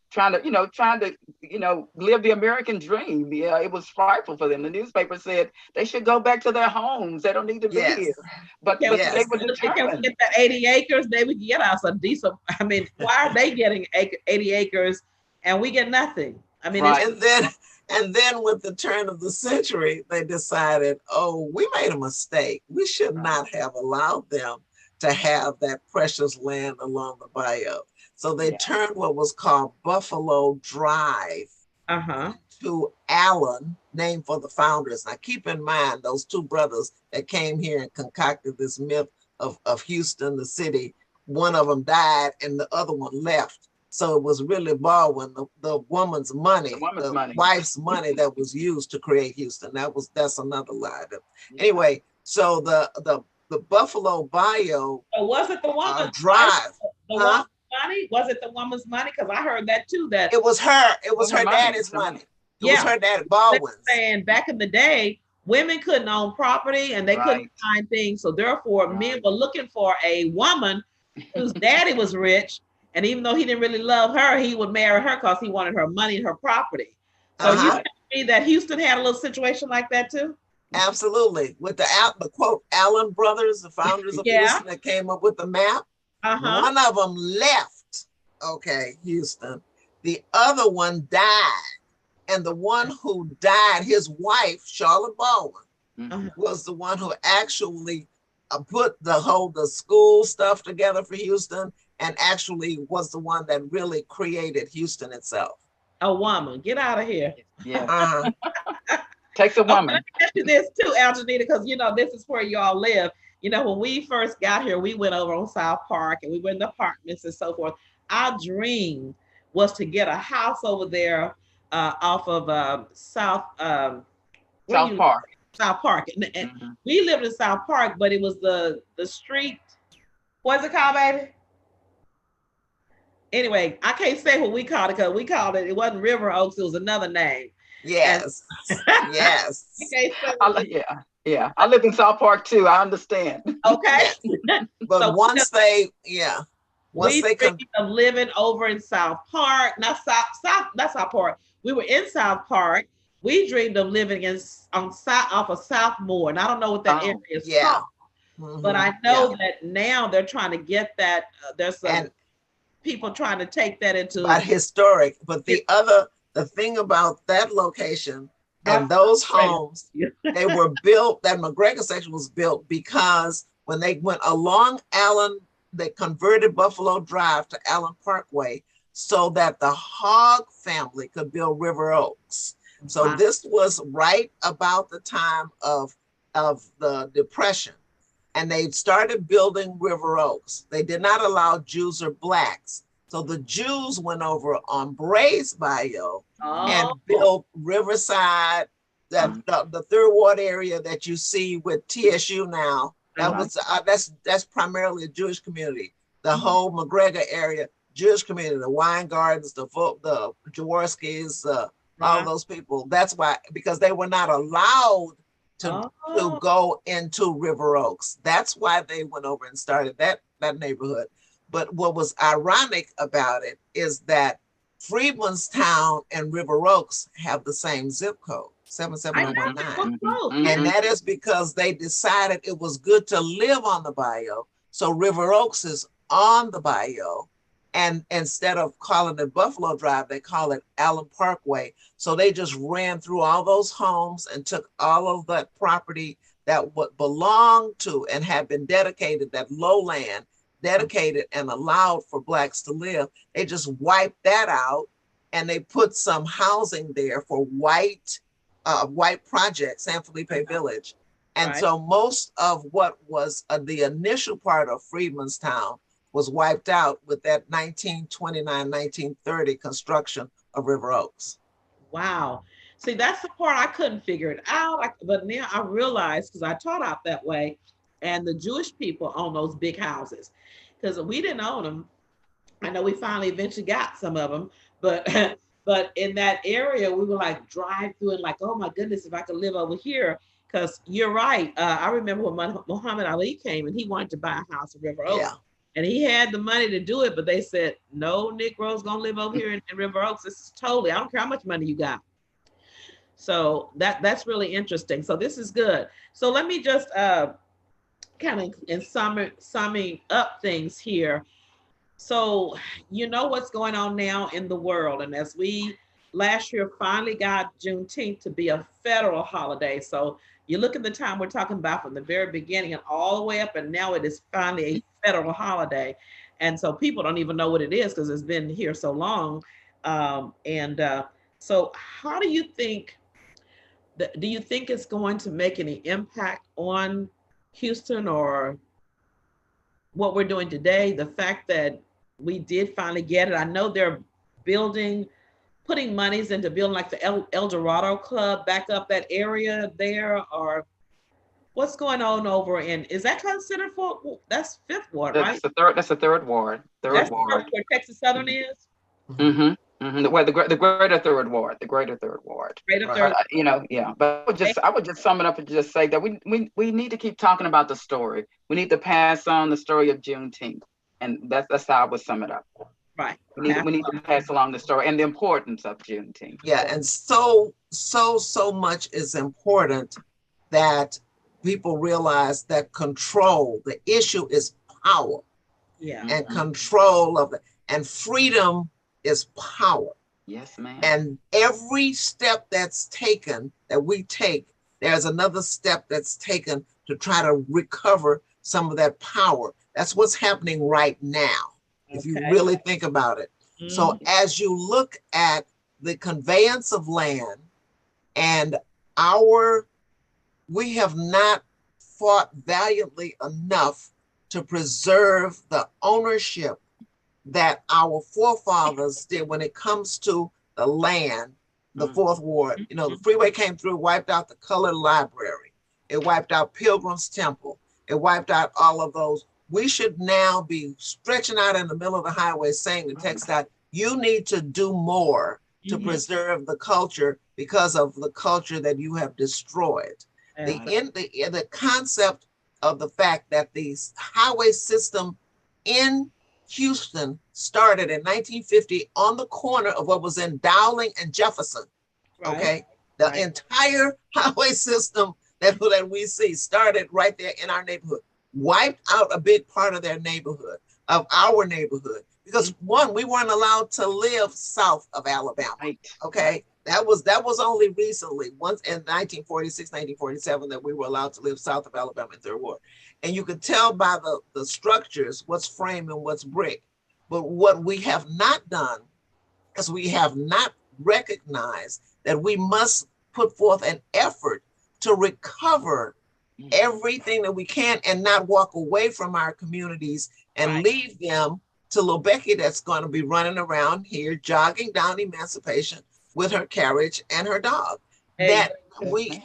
live the American dream. Yeah, it was frightful for them. The newspaper said they should go back to their homes. They don't need to be Yes. here. But Can they Yes. were can we determined. get that 80 acres? They would get us a decent, I mean, why are they getting 80 acres and we get nothing? I mean, it's Right. And then with the turn of the century, they decided, oh, we made a mistake. We should not have allowed them to have that precious land along the bayou. So they Yeah. turned what was called Buffalo Drive uh-huh. to Allen, named for the founders. Now, keep in mind those two brothers that came here and concocted this myth of Houston, the city. One of them died and the other one left. So it was really Baldwin, the woman's money, The woman's the money. wife's money that was used to create Houston. That's another lie. Anyway, so the Buffalo Bayou So was it the woman's Drive, the huh? woman's money? Was it the woman's money? Because I heard that too. That It was her. It was Her her money. daddy's Her money. money. It was yeah, her daddy they were Baldwin's. saying back in the day, women couldn't own property and they couldn't Right. find things. So therefore, men Right. were looking for a woman whose daddy was rich. And even though he didn't really love her, he would marry her because he wanted her money and her property. So you Uh-huh. telling me that Houston had a little situation like that too? Absolutely. With the quote Allen brothers, the founders of Yeah. Houston that came up with the map, Uh-huh. one of them left, okay, Houston. The other one died. And the one who died, his wife, Charlotte Baldwin, Mhm. was the one who actually put the school stuff together for Houston and actually was the one that really created Houston itself. A woman. Get out of here. Yeah. Uh-huh. Takes a Okay, let woman. me ask you this too, Algenita, because this is where y'all live. When we first got here, we went over on South Park and we were in the apartments and so forth. Our dream was to get a house over there off of South South Park. South Park. And Mhm. we lived in South Park, but it was the street. What's it called, baby? Anyway, I can't say what we called it because we called it. It wasn't River Oaks. It was another name. Yes. Yes. Okay, so Yeah. I lived in South Park too. I understand. okay. Yes. But So once they we come, dreamed of living over in South Park, not South Park. We were in South Park. We dreamed of living off of Southmore, and I don't know what that area is yeah. called, but I know that now they're trying to get that. There's some people trying to take that into but historic. But the thing about that location and those homes, they were built. That McGregor section was built because when they went along Allen, they converted Buffalo Drive to Allen Parkway so that the Hogg family could build River Oaks. So Wow. this was right about the time of the Depression. And they started building River Oaks. They did not allow Jews or blacks. So the Jews went over on Bray's Bayou and built Riverside, the Third Ward area that you see with TSU now. That was that's primarily a Jewish community. The whole McGregor area, Jewish community, the Wine Gardens, the Jaworskis, all those people. That's why, because they were not allowed to go into River Oaks. That's why they went over and started that neighborhood. But what was ironic about it is that Freedmanstown and River Oaks have the same zip code, 77019. And that is because they decided it was good to live on the bayou. So River Oaks is on the bayou. And instead of calling it Buffalo Drive, they call it Allen Parkway. So they just ran through all those homes and took all of that property that belonged to and had been dedicated, that lowland, dedicated and allowed for blacks to live. They just wiped that out and they put some housing there for white project, San Felipe Village. And so most of what was the initial part of Freedmanstown was wiped out with that 1929, 1930 construction of River Oaks. Wow. See, that's the part I couldn't figure it out. But now I realized, because I taught out that way, and the Jewish people own those big houses, because we didn't own them. I know we finally eventually got some of them, but but in that area, we were like drive through and like, oh my goodness, if I could live over here. Because you're right. I remember when Muhammad Ali came and he wanted to buy a house in River Oaks. And he had the money to do it, but they said, no Negroes gonna live over here in River Oaks. This is totally, I don't care how much money you got. So that's really interesting. So this is good. So let me just kind of in summing up things here. So you know what's going on now in the world. And as we last year finally got Juneteenth to be a federal holiday. So you look at the time we're talking about from the very beginning and all the way up, and now it is finally a federal holiday. And so people don't even know what it is because it's been here so long. So how do you think, do you think it's going to make any impact on Houston or what we're doing today? The fact that we did finally get it. I know they're building, putting monies into building like the El Dorado Club back up that area there, or what's going on over in, is that considered for, that's Fifth Ward, right? That's the third ward. That's ward. Where Texas Southern is? Mm-hmm. Mm-hmm. Well, the greater third ward, the greater third ward. Greater third. Yeah. But I would just sum it up and just say that we need to keep talking about the story. We need to pass on the story of Juneteenth, and that's how I would sum it up. Right. We need to pass along the story and the importance of Juneteenth. Yeah, and so much is important that people realize that control, the issue is power. Yeah. And control of it. And freedom is power. Yes, ma'am. And every step that's taken, that we take, there's another step that's taken to try to recover some of that power. That's what's happening right now, if you really think about it. So as you look at the conveyance of land and we have not fought valiantly enough to preserve the ownership that our forefathers did when it comes to the land, the Fourth Ward. You know, the freeway came through, wiped out the colored library. It wiped out Pilgrim's Temple. It wiped out all of those. We should now be stretching out in the middle of the highway saying to TxDOT, you need to do more to preserve the culture because of the culture that you have destroyed. The concept of the fact that the highway system in Houston started in 1950 on the corner of what was in Dowling and Jefferson. Right. Okay. The entire highway system that we see started right there in our neighborhood, wiped out a big part of their neighborhood, of our neighborhood, because one, we weren't allowed to live south of Alabama. Right. Okay. That was only recently, once in 1946, 1947, that we were allowed to live south of Alabama in Third Ward. And you could tell by the structures, what's frame and what's brick. But what we have not done is we have not recognized that we must put forth an effort to recover everything that we can and not walk away from our communities and leave them to little Becky that's going to be running around here, jogging down Emancipation with her carriage and her dog. That we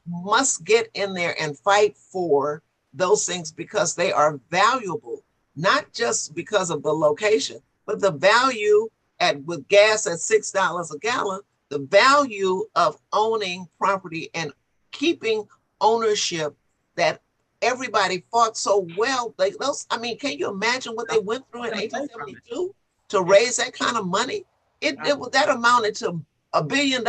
must get in there and fight for those things because they are valuable, not just because of the location, but the value with gas at $6 a gallon, the value of owning property and keeping ownership that everybody fought so well. Can you imagine what they went through in 1872 to raise that kind of money? That amounted to $1 billion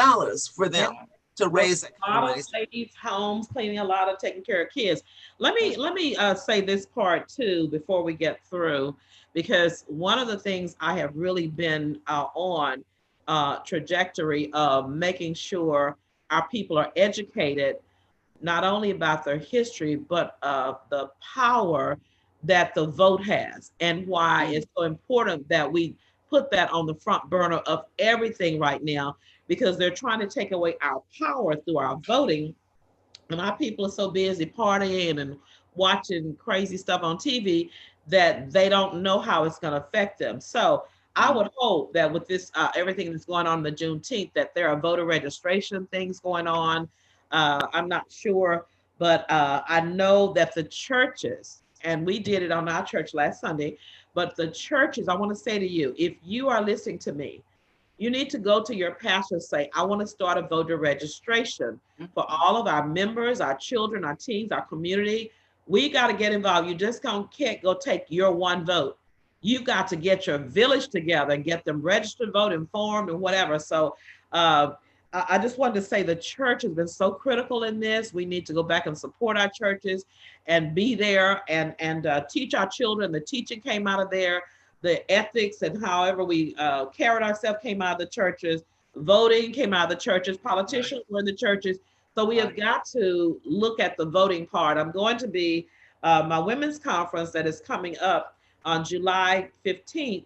for them to raise that kind of money. Ladies' homes, cleaning, a lot of taking care of kids. Let me say this part too before we get through, because one of the things I have really been on trajectory of making sure our people are educated, not only about their history, but the power that the vote has and why it's so important that we put that on the front burner of everything right now, because they're trying to take away our power through our voting. And our people are so busy partying and watching crazy stuff on TV that they don't know how it's going to affect them. So I would hope that with this, everything that's going on the Juneteenth, that there are voter registration things going on. I'm not sure, but I know that the churches, and we did it on our church last Sunday, but the churches, I want to say to you, if you are listening to me, you need to go to your pastor and say, I want to start a voter registration for all of our members, our children, our teens, our community. We got to get involved. You just can't go take your one vote. You got to get your village together and get them registered, vote, informed, and whatever. So I just wanted to say the church has been so critical in this. We need to go back and support our churches and be there and teach our children. The teaching came out of there. The ethics and however we carried ourselves came out of the churches. Voting came out of the churches. Politicians were in the churches. So we have got to look at the voting part. I'm going to be my women's conference that is coming up on July 15th.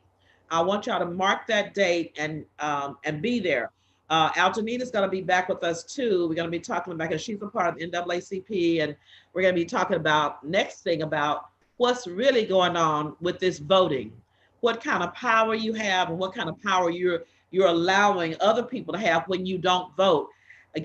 I want y'all to mark that date and be there. Aljanita is going to be back with us too. We're going to be talking about, because she's a part of the NAACP, and we're going to be talking about next thing about what's really going on with this voting, what kind of power you have and what kind of power you're allowing other people to have when you don't vote.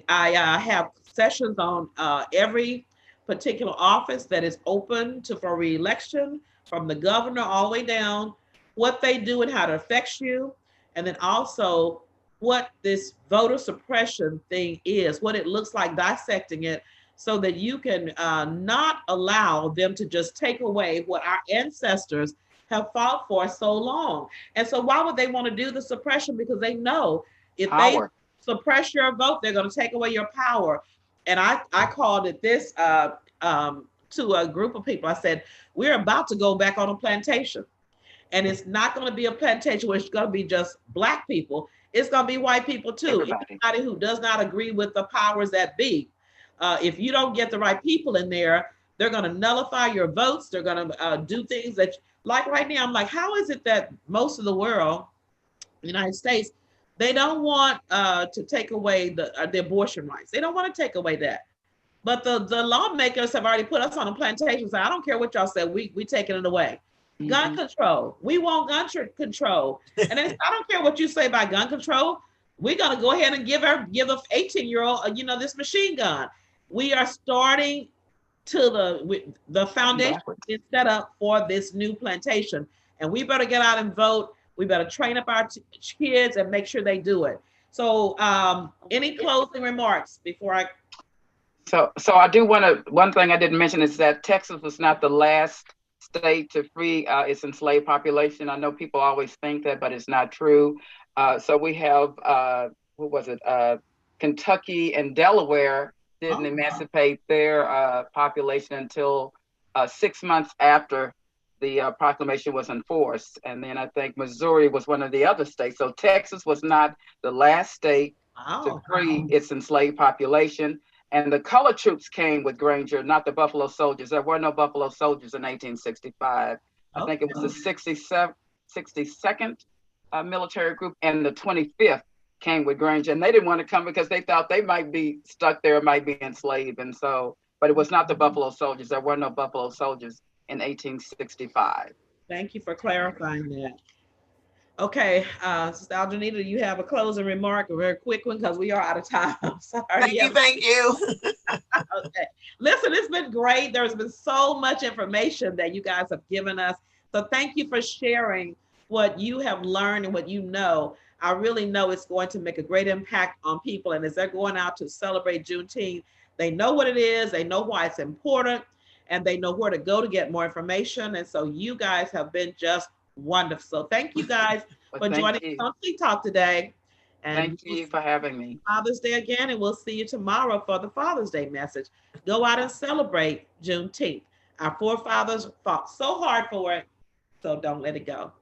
I have sessions on every particular office that is open for re-election, from the governor all the way down, what they do and how it affects you, and then also what this voter suppression thing is, what it looks like, dissecting it, so that you can not allow them to just take away what our ancestors have fought for so long. And so why would they want to do the suppression? Because they know if they suppress your vote, they're going to take away your power. And I called it this to a group of people. I said, we're about to go back on a plantation. And it's not going to be a plantation where it's going to be just Black people. It's going to be white people too. Anybody who does not agree with the powers that be. If you don't get the right people in there, they're going to nullify your votes. They're going to do things that, like right now, I'm like, how is it that most of the world, the United States, they don't want to take away the abortion rights. They don't want to take away that. But the lawmakers have already put us on a plantation. So I don't care what y'all said, we taking it away. Mm-hmm. Gun control. We want gun control. And then, I don't care what you say about gun control. We're going to go ahead and give a 18-year-old, this machine gun. We are starting to the foundation is set up for this new plantation. And we better get out and vote. We better train up our kids and make sure they do it. So any closing remarks before I... So I do want to, one thing I didn't mention is that Texas was not the last state to free its enslaved population. I know people always think that, but it's not true. So we have, Kentucky and Delaware didn't emancipate their population until 6 months after the proclamation was enforced. And then I think Missouri was one of the other states. So Texas was not the last state to free its enslaved population. And the colored troops came with Granger, not the Buffalo Soldiers. There were no Buffalo Soldiers in 1865. I think it was the 62nd military group, and the 25th came with Granger. And they didn't want to come because they thought they might be stuck there, might be enslaved. And so, but it was not the Buffalo Soldiers. There were no Buffalo Soldiers in 1865. Thank you for clarifying that. Okay, Sister Aljanita, do you have a closing remark, a very quick one, because we are out of time. I'm sorry. Thank you. Okay. Listen, it's been great. There's been so much information that you guys have given us. So thank you for sharing what you have learned and what you know. I really know it's going to make a great impact on people. And as they're going out to celebrate Juneteenth, they know what it is, they know why it's important, and they know where to go to get more information. And so you guys have been just wonderful. So thank you guys for joining us on Tea Talk today. And thank you for having me. Father's Day again, and we'll see you tomorrow for the Father's Day message. Go out and celebrate Juneteenth. Our forefathers fought so hard for it, so don't let it go.